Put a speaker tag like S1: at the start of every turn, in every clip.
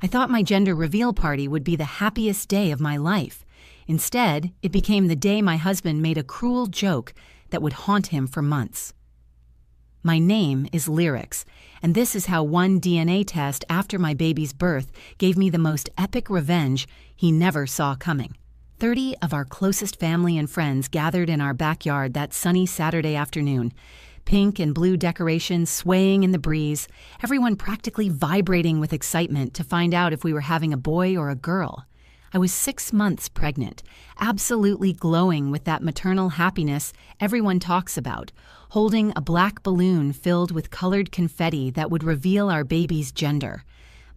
S1: I thought my gender reveal party would be the happiest day of my life. Instead, it became the day my husband made a cruel joke that would haunt him for months. My name is Lyrics, and this is how one DNA test after my baby's birth gave me the most epic revenge he never saw coming. 30 of our closest family and friends gathered in our backyard that sunny Saturday afternoon. Pink and blue decorations swaying in the breeze, everyone practically vibrating with excitement to find out if we were having a boy or a girl. I was 6 months pregnant, absolutely glowing with that maternal happiness everyone talks about, holding a black balloon filled with colored confetti that would reveal our baby's gender.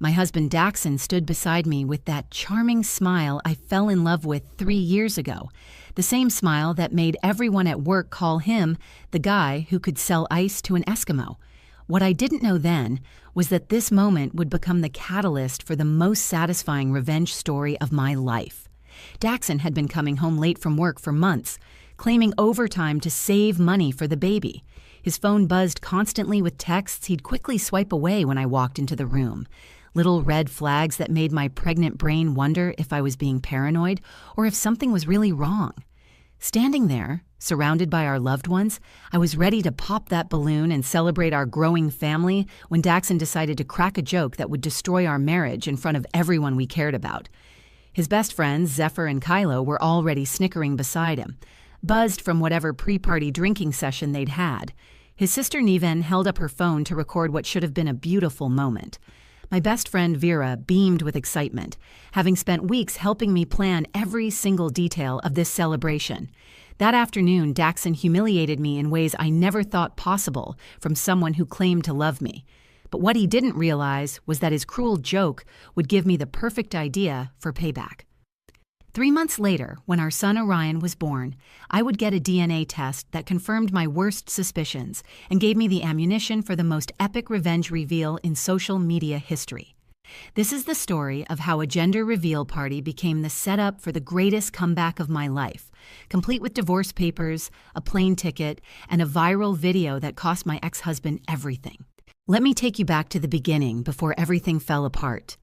S1: My husband Daxon stood beside me with that charming smile I fell in love with 3 years ago, the same smile that made everyone at work call him the guy who could sell ice to an Eskimo. What I didn't know then was that this moment would become the catalyst for the most satisfying revenge story of my life. Daxon had been coming home late from work for months, claiming overtime to save money for the baby. His phone buzzed constantly with texts he'd quickly swipe away when I walked into the room. Little red flags that made my pregnant brain wonder if I was being paranoid or if something was really wrong. Standing there, surrounded by our loved ones, I was ready to pop that balloon and celebrate our growing family when Daxon decided to crack a joke that would destroy our marriage in front of everyone we cared about. His best friends, Zephyr and Kylo, were already snickering beside him, buzzed from whatever pre-party drinking session they'd had. His sister Niven held up her phone to record what should have been a beautiful moment. My best friend Vera beamed with excitement, having spent weeks helping me plan every single detail of this celebration. That afternoon, Daxon humiliated me in ways I never thought possible from someone who claimed to love me. But what he didn't realize was that his cruel joke would give me the perfect idea for payback. 3 months later, when our son Orion was born, I would get a DNA test that confirmed my worst suspicions and gave me the ammunition for the most epic revenge reveal in social media history. This is the story of how a gender reveal party became the setup for the greatest comeback of my life, complete with divorce papers, a plane ticket, and a viral video that cost my ex-husband everything. Let me take you back to the beginning before everything fell apart.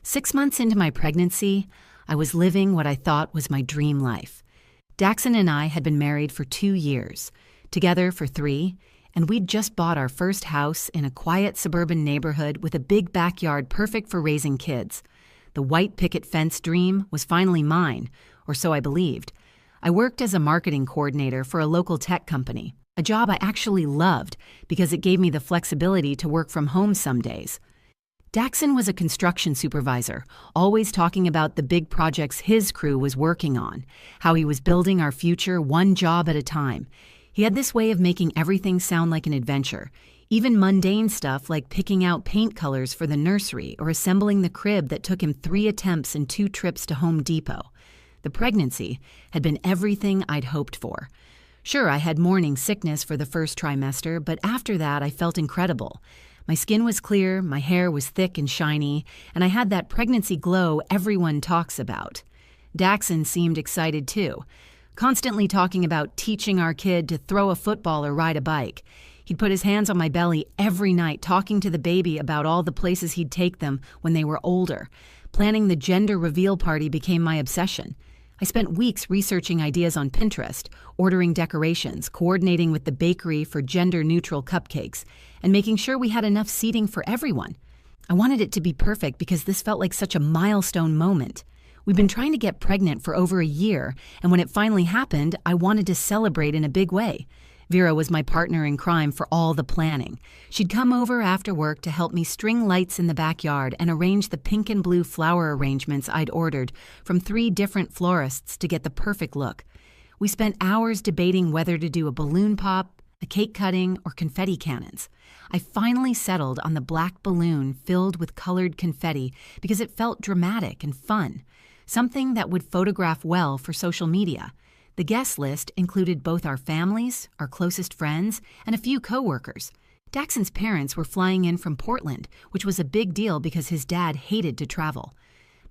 S1: 6 months into my pregnancy, I was living what I thought was my dream life. Daxon and I had been married for 2 years, together for 3, and we'd just bought our first house in a quiet suburban neighborhood with a big backyard perfect for raising kids. The white picket fence dream was finally mine, or so I believed. I worked as a marketing coordinator for a local tech company, a job I actually loved because it gave me the flexibility to work from home some days. Daxon was a construction supervisor, always talking about the big projects his crew was working on, how he was building our future one job at a time. He had this way of making everything sound like an adventure, even mundane stuff like picking out paint colors for the nursery or assembling the crib that took him 3 attempts and 2 trips to Home Depot. The pregnancy had been everything I'd hoped for. Sure, I had morning sickness for the first trimester, but after that I felt incredible. My skin was clear, my hair was thick and shiny, and I had that pregnancy glow everyone talks about. Daxon seemed excited too, constantly talking about teaching our kid to throw a football or ride a bike. He'd put his hands on my belly every night, talking to the baby about all the places he'd take them when they were older. Planning the gender reveal party became my obsession. I spent weeks researching ideas on Pinterest, ordering decorations, coordinating with the bakery for gender-neutral cupcakes, and making sure we had enough seating for everyone. I wanted it to be perfect because this felt like such a milestone moment. We'd been trying to get pregnant for over a year, and when it finally happened, I wanted to celebrate in a big way. Vera was my partner in crime for all the planning. She'd come over after work to help me string lights in the backyard and arrange the pink and blue flower arrangements I'd ordered from 3 different florists to get the perfect look. We spent hours debating whether to do a balloon pop, a cake cutting, or confetti cannons. I finally settled on the black balloon filled with colored confetti because it felt dramatic and fun, something that would photograph well for social media. The guest list included both our families, our closest friends, and a few coworkers. Daxon's parents were flying in from Portland, which was a big deal because his dad hated to travel.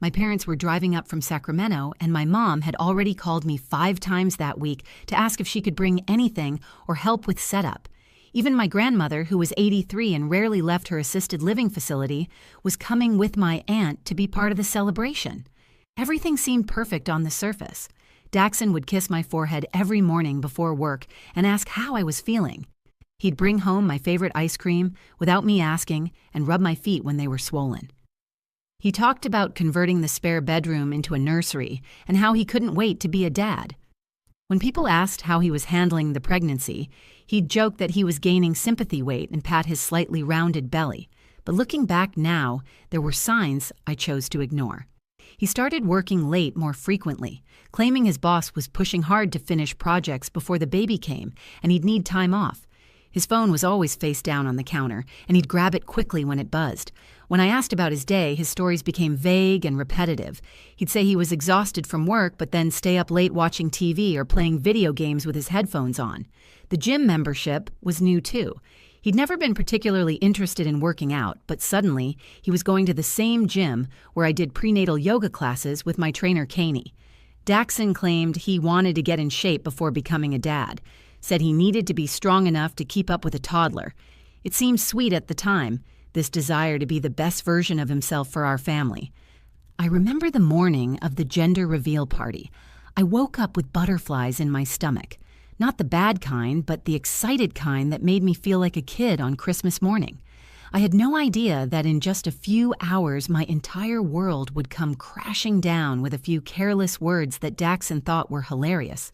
S1: My parents were driving up from Sacramento, and my mom had already called me 5 times that week to ask if she could bring anything or help with setup. Even my grandmother, who was 83 and rarely left her assisted living facility, was coming with my aunt to be part of the celebration. Everything seemed perfect on the surface. Daxon would kiss my forehead every morning before work and ask how I was feeling. He'd bring home my favorite ice cream without me asking and rub my feet when they were swollen. He talked about converting the spare bedroom into a nursery and how he couldn't wait to be a dad. When people asked how he was handling the pregnancy, he'd joke that he was gaining sympathy weight and pat his slightly rounded belly. But looking back now, there were signs I chose to ignore. He started working late more frequently, claiming his boss was pushing hard to finish projects before the baby came and he'd need time off. His phone was always face down on the counter, and he'd grab it quickly when it buzzed. When I asked about his day, his stories became vague and repetitive. He'd say he was exhausted from work, but then stay up late watching TV or playing video games with his headphones on. The gym membership was new too. He'd never been particularly interested in working out, but suddenly he was going to the same gym where I did prenatal yoga classes with my trainer Kaney. Daxon claimed he wanted to get in shape before becoming a dad, said he needed to be strong enough to keep up with a toddler. It seemed sweet at the time, this desire to be the best version of himself for our family. I remember the morning of the gender reveal party. I woke up with butterflies in my stomach. Not the bad kind, but the excited kind that made me feel like a kid on Christmas morning. I had no idea that in just a few hours my entire world would come crashing down with a few careless words that Daxon thought were hilarious.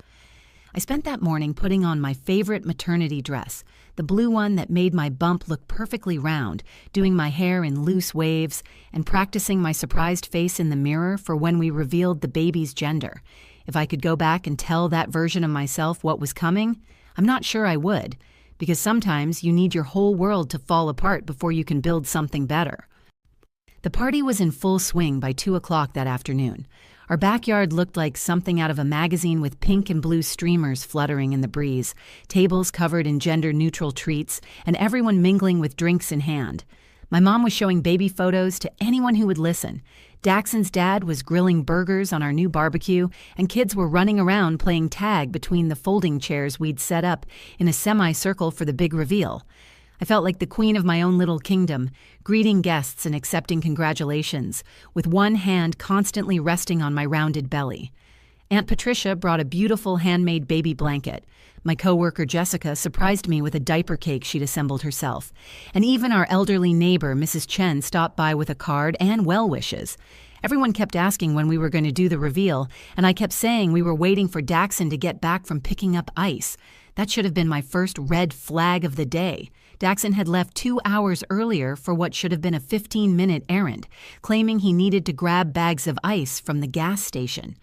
S1: I spent that morning putting on my favorite maternity dress, the blue one that made my bump look perfectly round, doing my hair in loose waves, and practicing my surprised face in the mirror for when we revealed the baby's gender. If I could go back and tell that version of myself what was coming, I'm not sure I would, because sometimes you need your whole world to fall apart before you can build something better. The party was in full swing by 2 o'clock that afternoon. Our backyard looked like something out of a magazine with pink and blue streamers fluttering in the breeze, tables covered in gender-neutral treats, and everyone mingling with drinks in hand. My mom was showing baby photos to anyone who would listen. Daxon's dad was grilling burgers on our new barbecue, and kids were running around playing tag between the folding chairs we'd set up in a semicircle for the big reveal. I felt like the queen of my own little kingdom, greeting guests and accepting congratulations, with one hand constantly resting on my rounded belly. Aunt Patricia brought a beautiful handmade baby blanket. My coworker Jessica surprised me with a diaper cake she'd assembled herself. And even our elderly neighbor, Mrs. Chen, stopped by with a card and well wishes. Everyone kept asking when we were going to do the reveal, and I kept saying we were waiting for Daxon to get back from picking up ice. That should have been my first red flag of the day. Daxon had left 2 hours earlier for what should have been a 15-minute errand, claiming he needed to grab bags of ice from the gas station.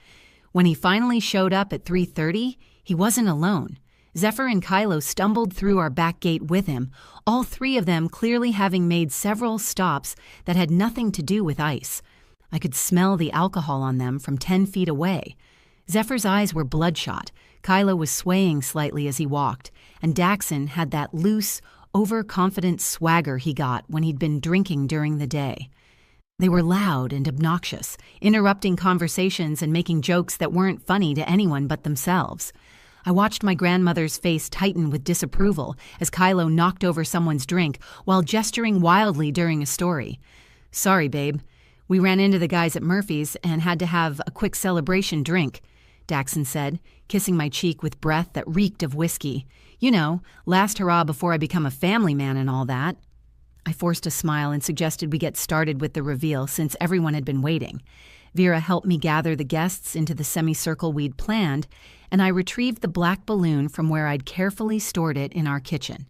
S1: When he finally showed up at 3:30, he wasn't alone. Zephyr and Kylo stumbled through our back gate with him, all three of them clearly having made several stops that had nothing to do with ice. I could smell the alcohol on them from 10 feet away. Zephyr's eyes were bloodshot. Kylo was swaying slightly as he walked, and Daxon had that loose, overconfident swagger he got when he'd been drinking during the day. They were loud and obnoxious, interrupting conversations and making jokes that weren't funny to anyone but themselves. I watched my grandmother's face tighten with disapproval as Kylo knocked over someone's drink while gesturing wildly during a story. "Sorry, babe. We ran into the guys at Murphy's and had to have a quick celebration drink," Daxon said, kissing my cheek with breath that reeked of whiskey. "You know, last hurrah before I become a family man and all that." I forced a smile and suggested we get started with the reveal since everyone had been waiting. Vera helped me gather the guests into the semicircle we'd planned, and I retrieved the black balloon from where I'd carefully stored it in our kitchen.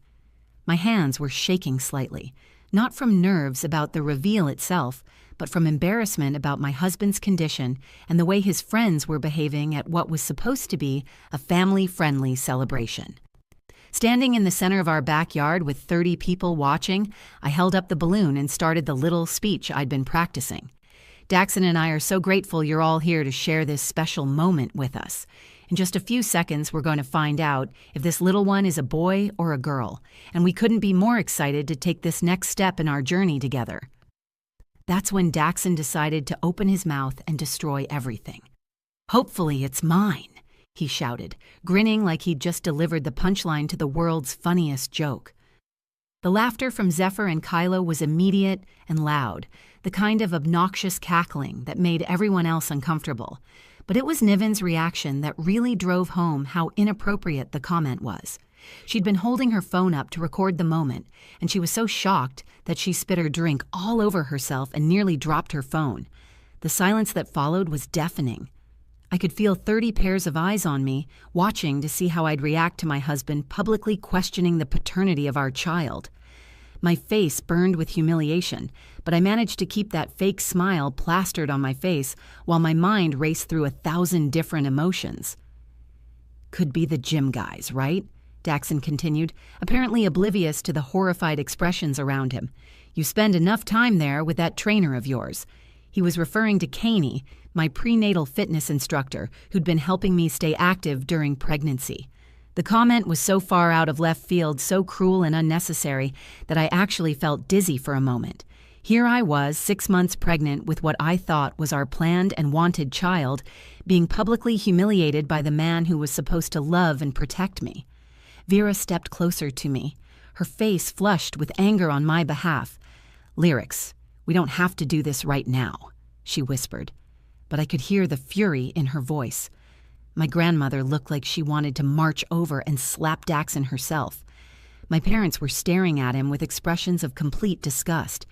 S1: My hands were shaking slightly, not from nerves about the reveal itself, but from embarrassment about my husband's condition and the way his friends were behaving at what was supposed to be a family-friendly celebration. Standing in the center of our backyard with 30 people watching, I held up the balloon and started the little speech I'd been practicing. "Daxon and I are so grateful you're all here to share this special moment with us. In just a few seconds, we're going to find out if this little one is a boy or a girl, and we couldn't be more excited to take this next step in our journey together." That's when Daxon decided to open his mouth and destroy everything. "Hopefully it's mine," he shouted, grinning like he'd just delivered the punchline to the world's funniest joke. The laughter from Zephyr and Kylo was immediate and loud, the kind of obnoxious cackling that made everyone else uncomfortable. But it was Niven's reaction that really drove home how inappropriate the comment was. She'd been holding her phone up to record the moment, and she was so shocked that she spit her drink all over herself and nearly dropped her phone. The silence that followed was deafening. I could feel 30 pairs of eyes on me, watching to see how I'd react to my husband publicly questioning the paternity of our child. My face burned with humiliation, but I managed to keep that fake smile plastered on my face while my mind raced through 1,000 different emotions. "Could be the gym guys, right?" Daxon continued, apparently oblivious to the horrified expressions around him. "You spend enough time there with that trainer of yours." He was referring to Caney, my prenatal fitness instructor, who'd been helping me stay active during pregnancy. The comment was so far out of left field, so cruel and unnecessary, that I actually felt dizzy for a moment. Here I was, 6 months pregnant with what I thought was our planned and wanted child, being publicly humiliated by the man who was supposed to love and protect me. Vera stepped closer to me, her face flushed with anger on my behalf. "Lyrics, we don't have to do this right now," she whispered, but I could hear the fury in her voice. My grandmother looked like she wanted to march over and slap Daxon herself. My parents were staring at him with expressions of complete disgust.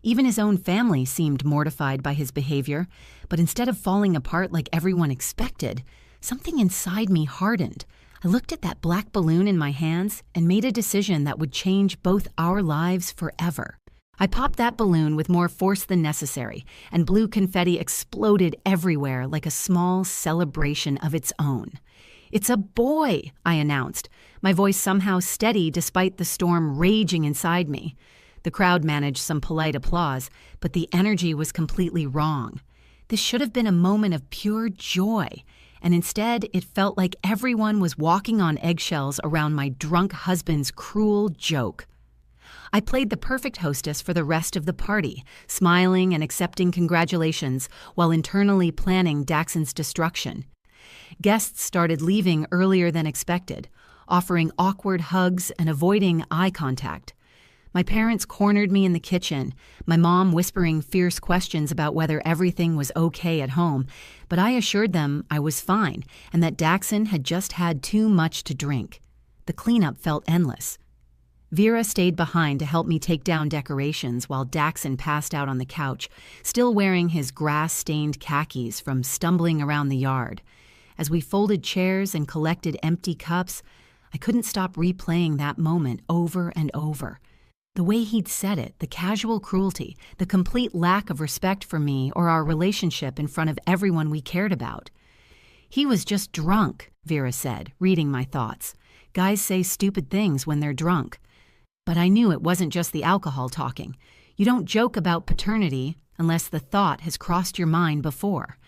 S1: Even his own family seemed mortified by his behavior, but instead of falling apart like everyone expected, something inside me hardened. I looked at that black balloon in my hands and made a decision that would change both our lives forever. I popped that balloon with more force than necessary, and blue confetti exploded everywhere like a small celebration of its own. "It's a boy," I announced, my voice somehow steady despite the storm raging inside me. The crowd managed some polite applause, but the energy was completely wrong. This should have been a moment of pure joy, and instead it felt like everyone was walking on eggshells around my drunk husband's cruel joke. I played the perfect hostess for the rest of the party, smiling and accepting congratulations while internally planning Daxon's destruction. Guests started leaving earlier than expected, offering awkward hugs and avoiding eye contact. My parents cornered me in the kitchen, my mom whispering fierce questions about whether everything was okay at home, but I assured them I was fine and that Daxon had just had too much to drink. The cleanup felt endless. Vera stayed behind to help me take down decorations while Daxon passed out on the couch, still wearing his grass-stained khakis from stumbling around the yard. As we folded chairs and collected empty cups, I couldn't stop replaying that moment over and over. The way he'd said it, the casual cruelty, the complete lack of respect for me or our relationship in front of everyone we cared about. "He was just drunk," Vera said, reading my thoughts. "Guys say stupid things when they're drunk." But I knew it wasn't just the alcohol talking. You don't joke about paternity unless the thought has crossed your mind before.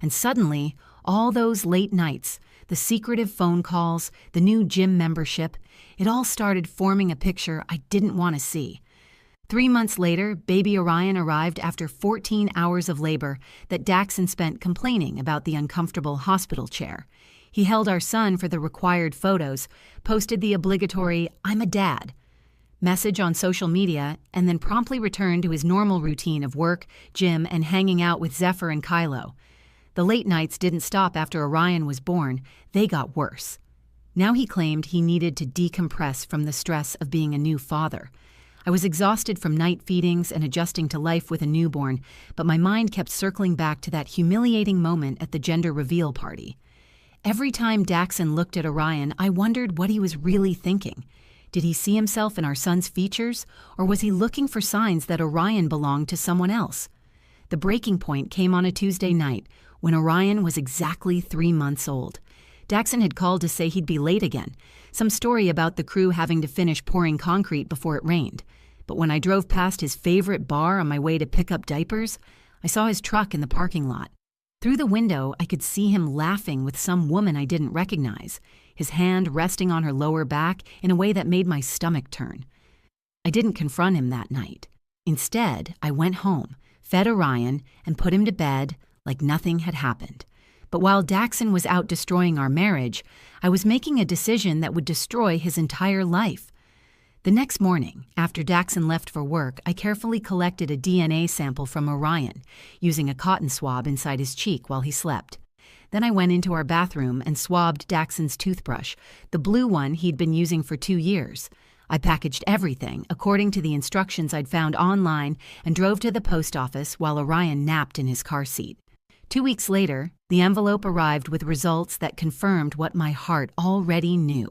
S1: And suddenly, all those late nights, the secretive phone calls, the new gym membership, it all started forming a picture I didn't want to see. 3 months later, baby Orion arrived after 14 hours of labor that Daxon spent complaining about the uncomfortable hospital chair. He held our son for the required photos, posted the obligatory "I'm a dad" message on social media, and then promptly returned to his normal routine of work, gym, and hanging out with Zephyr and Kylo. The late nights didn't stop after Orion was born. They got worse. Now he claimed he needed to decompress from the stress of being a new father. I was exhausted from night feedings and adjusting to life with a newborn, but my mind kept circling back to that humiliating moment at the gender reveal party. Every time Daxon looked at Orion, I wondered what he was really thinking. Did he see himself in our son's features, or was he looking for signs that Orion belonged to someone else? The breaking point came on a Tuesday night, when Orion was exactly 3 months old. Daxon had called to say he'd be late again, some story about the crew having to finish pouring concrete before it rained. But when I drove past his favorite bar on my way to pick up diapers, I saw his truck in the parking lot. Through the window, I could see him laughing with some woman I didn't recognize, his hand resting on her lower back in a way that made my stomach turn. I didn't confront him that night. Instead, I went home, fed Orion, and put him to bed like nothing had happened. But while Daxon was out destroying our marriage, I was making a decision that would destroy his entire life. The next morning, after Daxon left for work, I carefully collected a DNA sample from Orion, using a cotton swab inside his cheek while he slept. Then I went into our bathroom and swabbed Daxon's toothbrush, the blue one he'd been using for 2 years. I packaged everything according to the instructions I'd found online and drove to the post office while Orion napped in his car seat. 2 weeks later, the envelope arrived with results that confirmed what my heart already knew.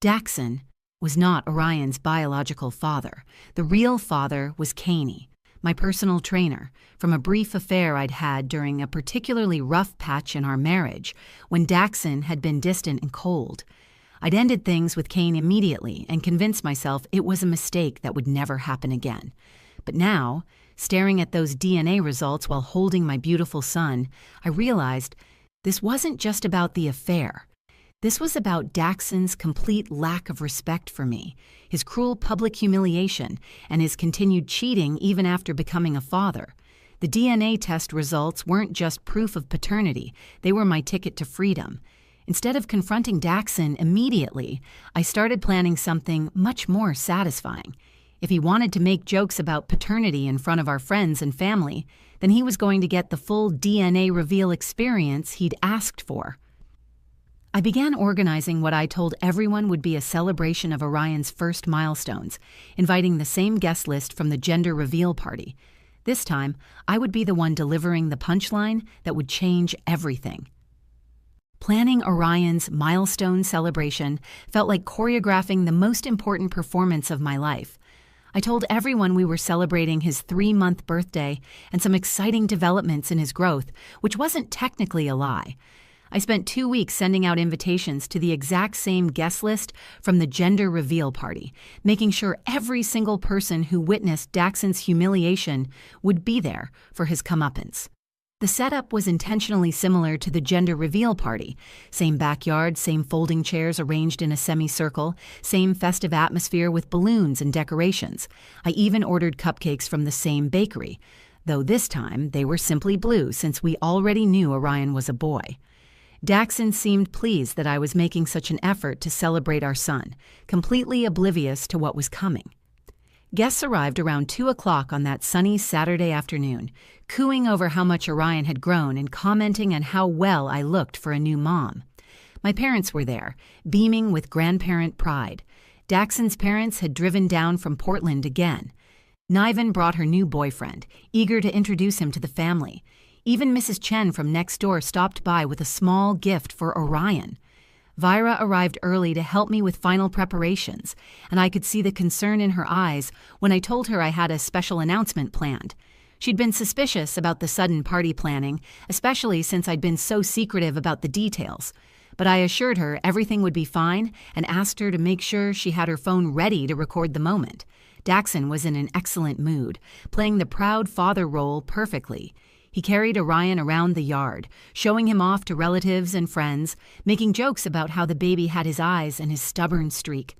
S1: Daxon was not Orion's biological father. The real father was Caney, my personal trainer, from a brief affair I'd had during a particularly rough patch in our marriage when Daxon had been distant and cold. I'd ended things with Kane immediately and convinced myself it was a mistake that would never happen again. But now, staring at those DNA results while holding my beautiful son, I realized this wasn't just about the affair. This was about Daxon's complete lack of respect for me, his cruel public humiliation, and his continued cheating even after becoming a father. The DNA test results weren't just proof of paternity, they were my ticket to freedom. Instead of confronting Daxon immediately, I started planning something much more satisfying. If he wanted to make jokes about paternity in front of our friends and family, then he was going to get the full DNA reveal experience he'd asked for. I began organizing what I told everyone would be a celebration of Orion's first milestones, inviting the same guest list from the gender reveal party. This time, I would be the one delivering the punchline that would change everything. Planning Orion's milestone celebration felt like choreographing the most important performance of my life. I told everyone we were celebrating his 3-month birthday and some exciting developments in his growth, which wasn't technically a lie. I spent 2 weeks sending out invitations to the exact same guest list from the gender reveal party, making sure every single person who witnessed Daxon's humiliation would be there for his comeuppance. The setup was intentionally similar to the gender reveal party. Same backyard, same folding chairs arranged in a semicircle, same festive atmosphere with balloons and decorations. I even ordered cupcakes from the same bakery, though this time they were simply blue since we already knew Orion was a boy. Daxon seemed pleased that I was making such an effort to celebrate our son, completely oblivious to what was coming. Guests arrived around 2 o'clock on that sunny Saturday afternoon, cooing over how much Orion had grown and commenting on how well I looked for a new mom. My parents were there, beaming with grandparent pride. Daxon's parents had driven down from Portland again. Niven brought her new boyfriend, eager to introduce him to the family. Even Mrs. Chen from next door stopped by with a small gift for Orion. Vira arrived early to help me with final preparations, and I could see the concern in her eyes when I told her I had a special announcement planned. She'd been suspicious about the sudden party planning, especially since I'd been so secretive about the details. But I assured her everything would be fine and asked her to make sure she had her phone ready to record the moment. Daxon was in an excellent mood, playing the proud father role perfectly. He carried Orion around the yard, showing him off to relatives and friends, making jokes about how the baby had his eyes and his stubborn streak.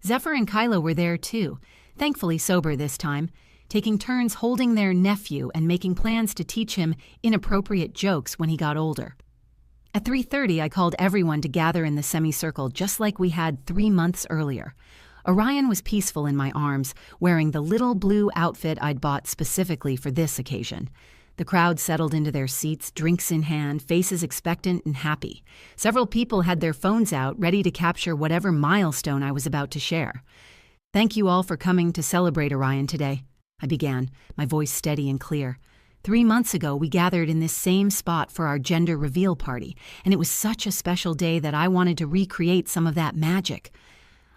S1: Zephyr and Kylo were there too, thankfully sober this time, taking turns holding their nephew and making plans to teach him inappropriate jokes when he got older. At 3:30, I called everyone to gather in the semicircle just like we had 3 months earlier. Orion was peaceful in my arms, wearing the little blue outfit I'd bought specifically for this occasion. The crowd settled into their seats, drinks in hand, faces expectant and happy. Several people had their phones out, ready to capture whatever milestone I was about to share. "Thank you all for coming to celebrate Orion today," I began, my voice steady and clear. 3 months ago, we gathered in this same spot for our gender reveal party, and it was such a special day that I wanted to recreate some of that magic.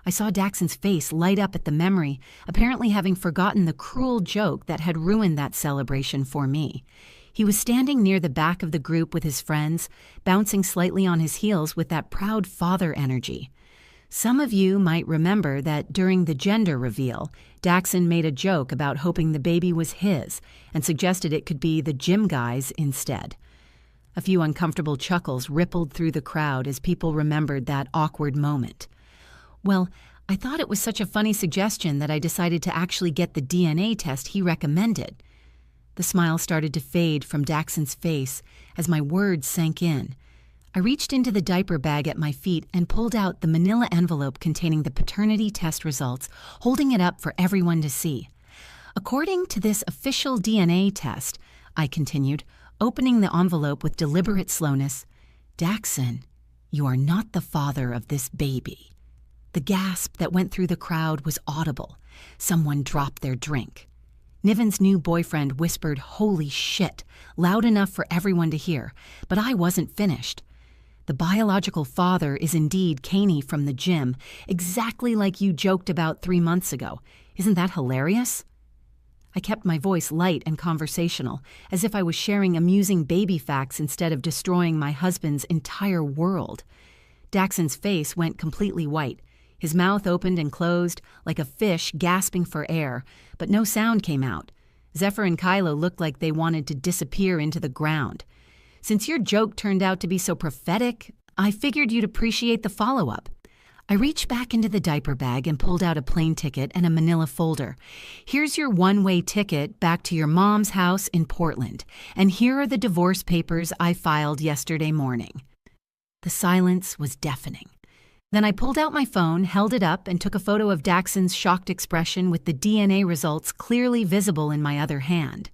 S1: I saw Daxon's face light up at the memory, apparently having forgotten the cruel joke that had ruined that celebration for me. He was standing near the back of the group with his friends, bouncing slightly on his heels with that proud father energy. Some of you might remember that during the gender reveal, Daxon made a joke about hoping the baby was his and suggested it could be the gym guy's instead. A few uncomfortable chuckles rippled through the crowd as people remembered that awkward moment. Well, I thought it was such a funny suggestion that I decided to actually get the DNA test he recommended. The smile started to fade from Daxon's face as my words sank in. I reached into the diaper bag at my feet and pulled out the manila envelope containing the paternity test results, holding it up for everyone to see. According to this official DNA test, I continued, opening the envelope with deliberate slowness, Daxon, you are not the father of this baby. The gasp that went through the crowd was audible. Someone dropped their drink. Niven's new boyfriend whispered, holy shit, loud enough for everyone to hear, but I wasn't finished. The biological father is indeed Caney from the gym, exactly like you joked about 3 months ago. Isn't that hilarious? I kept my voice light and conversational, as if I was sharing amusing baby facts instead of destroying my husband's entire world. Daxon's face went completely white. His mouth opened and closed like a fish gasping for air, but no sound came out. Zephyr and Kylo looked like they wanted to disappear into the ground. Since your joke turned out to be so prophetic, I figured you'd appreciate the follow-up. I reached back into the diaper bag and pulled out a plane ticket and a manila folder. Here's your one-way ticket back to your mom's house in Portland, and here are the divorce papers I filed yesterday morning. The silence was deafening. Then I pulled out my phone, held it up, and took a photo of Daxon's shocked expression with the DNA results clearly visible in my other hand.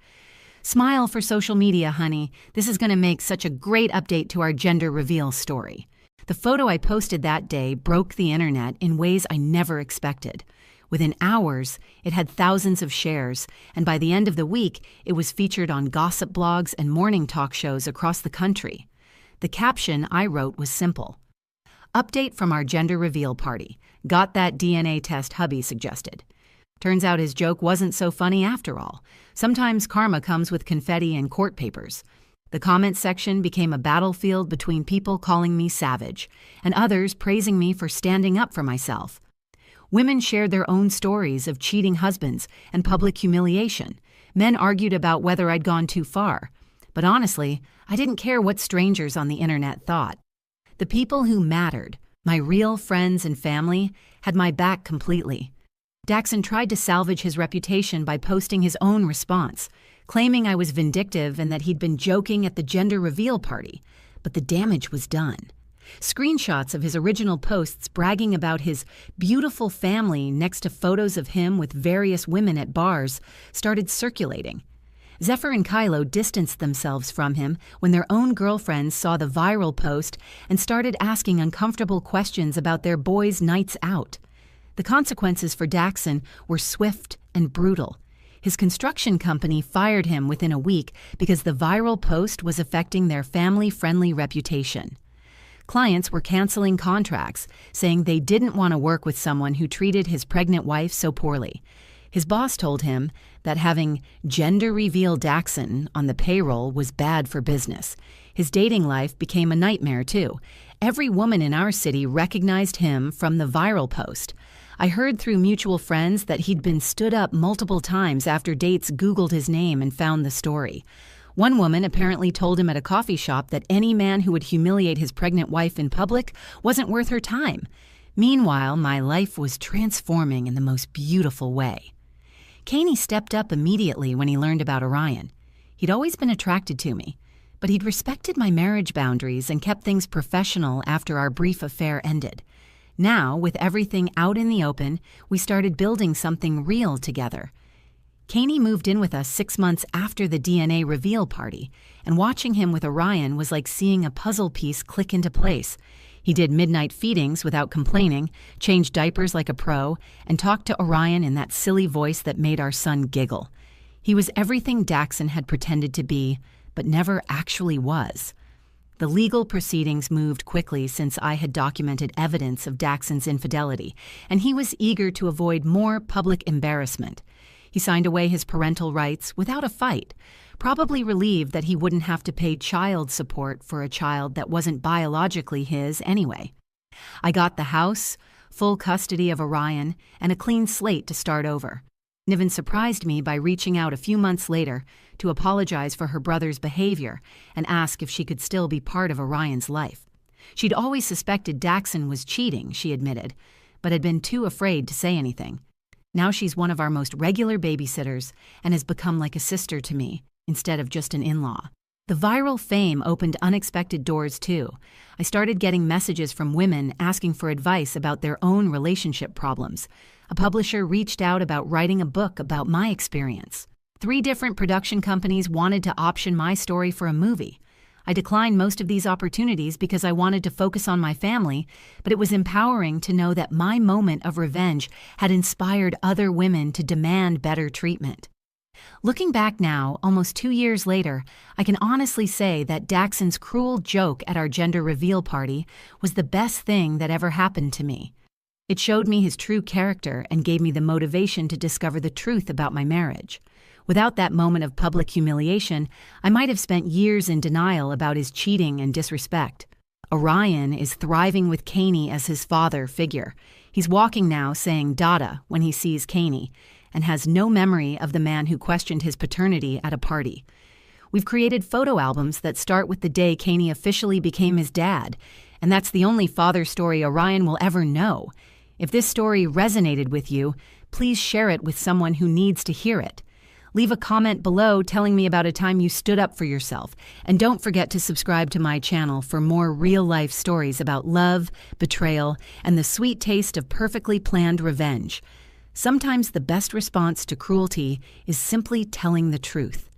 S1: Smile for social media, honey. This is going to make such a great update to our gender reveal story. The photo I posted that day broke the internet in ways I never expected. Within hours, it had thousands of shares, and by the end of the week, it was featured on gossip blogs and morning talk shows across the country. The caption I wrote was simple. Update from our gender reveal party. Got that DNA test hubby suggested. Turns out his joke wasn't so funny after all. Sometimes karma comes with confetti and court papers. The comment section became a battlefield between people calling me savage and others praising me for standing up for myself. Women shared their own stories of cheating husbands and public humiliation. Men argued about whether I'd gone too far. But honestly, I didn't care what strangers on the internet thought. The people who mattered, my real friends and family, had my back completely. Daxon tried to salvage his reputation by posting his own response, claiming I was vindictive and that he'd been joking at the gender reveal party, but the damage was done. Screenshots of his original posts bragging about his beautiful family next to photos of him with various women at bars started circulating. Zephyr and Kylo distanced themselves from him when their own girlfriends saw the viral post and started asking uncomfortable questions about their boys' nights out. The consequences for Daxon were swift and brutal. His construction company fired him within a week because the viral post was affecting their family-friendly reputation. Clients were canceling contracts, saying they didn't want to work with someone who treated his pregnant wife so poorly. His boss told him that having gender reveal Daxon on the payroll was bad for business. His dating life became a nightmare, too. Every woman in our city recognized him from the viral post. I heard through mutual friends that he'd been stood up multiple times after dates Googled his name and found the story. One woman apparently told him at a coffee shop that any man who would humiliate his pregnant wife in public wasn't worth her time. Meanwhile, my life was transforming in the most beautiful way. Caney stepped up immediately when he learned about Orion. He'd always been attracted to me, but he'd respected my marriage boundaries and kept things professional after our brief affair ended. Now, with everything out in the open, we started building something real together. Caney moved in with us 6 months after the DNA reveal party, and watching him with Orion was like seeing a puzzle piece click into place. He did midnight feedings without complaining, changed diapers like a pro, and talked to Orion in that silly voice that made our son giggle. He was everything Daxon had pretended to be, but never actually was. The legal proceedings moved quickly since I had documented evidence of Daxon's infidelity, and he was eager to avoid more public embarrassment. He signed away his parental rights without a fight, probably relieved that he wouldn't have to pay child support for a child that wasn't biologically his anyway. I got the house, full custody of Orion, and a clean slate to start over. Niven surprised me by reaching out a few months later to apologize for her brother's behavior and ask if she could still be part of Orion's life. She'd always suspected Daxon was cheating, she admitted, but had been too afraid to say anything. Now she's one of our most regular babysitters and has become like a sister to me instead of just an in-law. The viral fame opened unexpected doors too. I started getting messages from women asking for advice about their own relationship problems. A publisher reached out about writing a book about my experience. 3 different production companies wanted to option my story for a movie. I declined most of these opportunities because I wanted to focus on my family, but it was empowering to know that my moment of revenge had inspired other women to demand better treatment. Looking back now, almost 2 years later, I can honestly say that Daxon's cruel joke at our gender reveal party was the best thing that ever happened to me. It showed me his true character and gave me the motivation to discover the truth about my marriage. Without that moment of public humiliation, I might have spent years in denial about his cheating and disrespect. Orion is thriving with Caney as his father figure. He's walking now saying Dada when he sees Caney, and has no memory of the man who questioned his paternity at a party. We've created photo albums that start with the day Caney officially became his dad, and that's the only father story Orion will ever know. If this story resonated with you, please share it with someone who needs to hear it. Leave a comment below telling me about a time you stood up for yourself, and don't forget to subscribe to my channel for more real-life stories about love, betrayal, and the sweet taste of perfectly planned revenge. Sometimes the best response to cruelty is simply telling the truth.